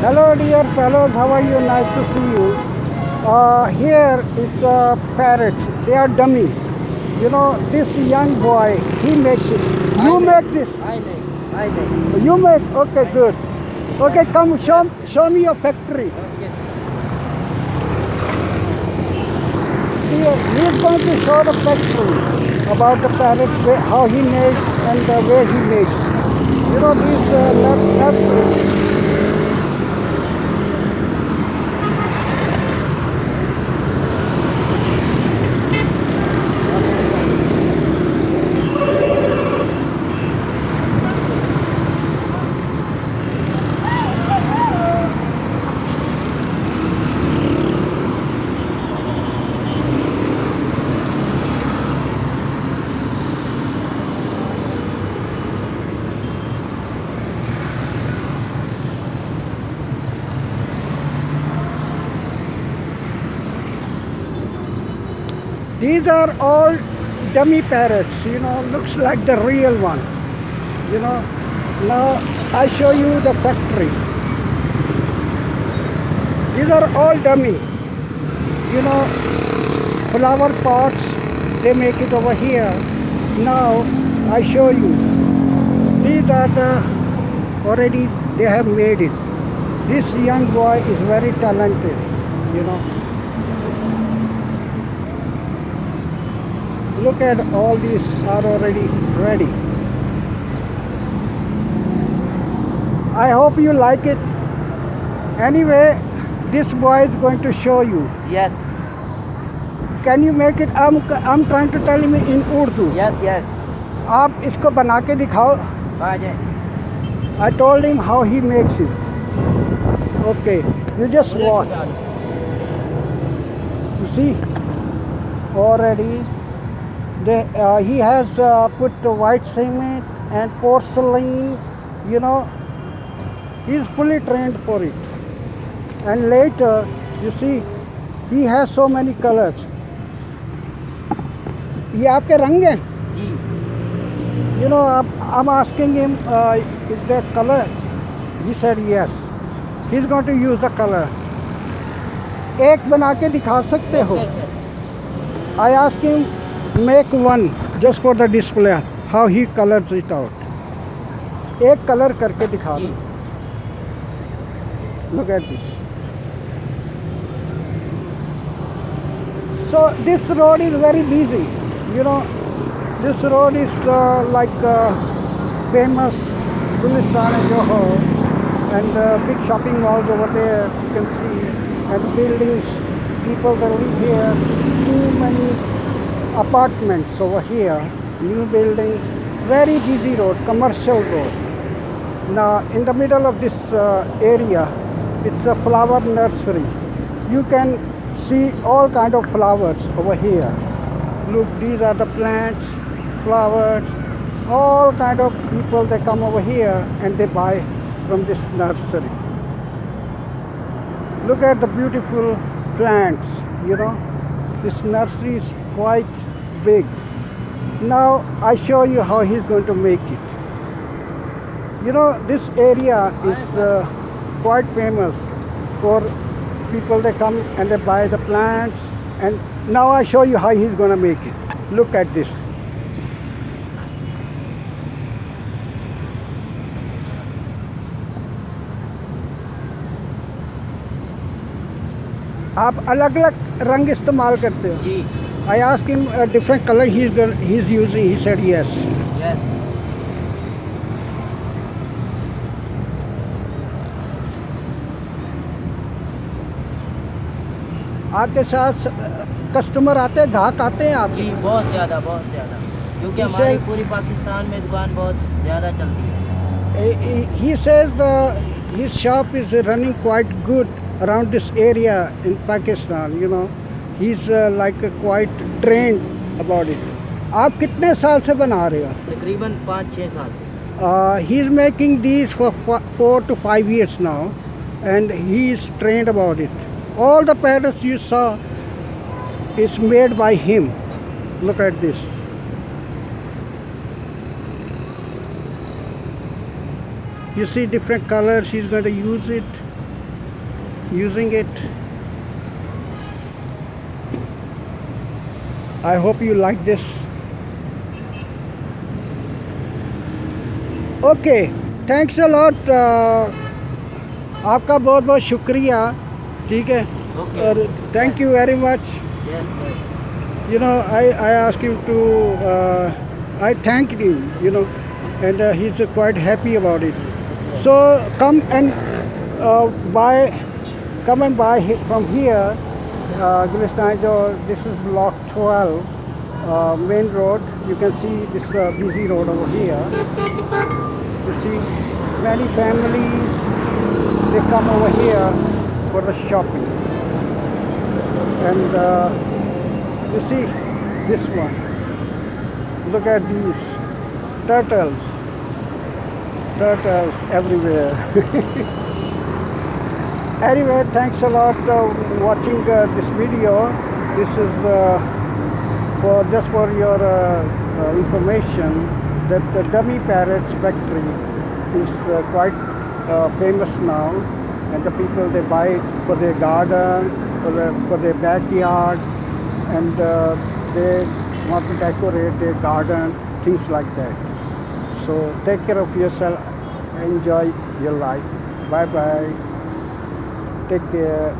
Hello dear fellows, how are you? Nice to see you. Here is the parrot. They are dummy. You know, this young boy, he makes it. You make this. I make. You make? Okay, good. Okay, come show me your factory. Okay. He is going to show the factory about the parrots, how he makes and where he makes. You know, these nurseries. These are all dummy parrots, you know, looks like the real one. You know, now I show you the factory. These are all dummy. You know, flower pots, they make it over here. Now I show you. These are the, already they have made it. This young boy is very talented, you know. Look at all these are already ready. I hope you like it. Anyway, this boy is going to show you. Yes. Can you make it? I'm trying to tell him in Urdu. Yes. आप इसको बना के दिखाओ. आ जाए. I told him how he makes it. Okay, you just watch. You see, already. He has put white cement and porcelain, you know, he's fully trained for it. And later, you see, he has so many colors. ये आपके रंग हैं? जी. You know, I'm asking him, is there color? He said yes. He's going to use the color. एक बना के दिखा सकते हो? Okay, sir. I asked him, make one just for the display, how he colors it out. एक colour करके दिखा दो. Look at this. So this road is very busy. You know, this road is like famous Gulistan and Johor, and big shopping malls over there you can see, and buildings, people that live here, too many apartments over here, new buildings, very busy road, commercial road. Now in the middle of this area, it's a flower nursery. You can see all kind of flowers over here. Look, these are the plants, flowers, all kind of people, they come over here and they buy from this nursery. Look at the beautiful plants, you know. This nursery is quite big. Now I show you how he's going to make it. You know, this area is quite famous for people, they come and they buy the plants, and now I show you how he's going to make it. Look at this. आप अलग-अलग रंग इस्तेमाल करते हो? जी. I asked him a different color he's using. He said yes. Yes. आपके साथ customer आते हैं, ग्राहक आते हैं आप? जी, बहुत ज़्यादा. क्योंकि He हमारी said- पूरी पाकिस्तान में दुकान बहुत ज़्यादा चलती है. He says his shop is running quite good around this area in Pakistan, you know. He's like quite trained about it. आप कितने साल से बना रहे हो? तकरीबन 5-6 साल. He's making these for 4 to 5 years now, and he's trained about it. All the parrots you saw is made by him. Look at this. You see different colors, he's going to use it. using it. I hope you like this. Okay, thanks a lot. आपका बहुत बहुत शुक्रिया. ठीक है. Okay. और thank you very much. Yes, sir. You know, I asked him to, I thanked him, you know, and he's quite happy about it. So come and come and buy from here, Gulistan. This is block 12, main road. You can see this busy road over here. You see many families, they come over here for the shopping. And you see this one. Look at these turtles. Turtles everywhere. Anyway, thanks a lot watching this video. This is for your information that the dummy parrots factory is quite famous now, and the people, they buy it for their garden, for their backyard, and they want to decorate their garden, things like that. So take care of yourself, enjoy your life. Bye bye. Take care.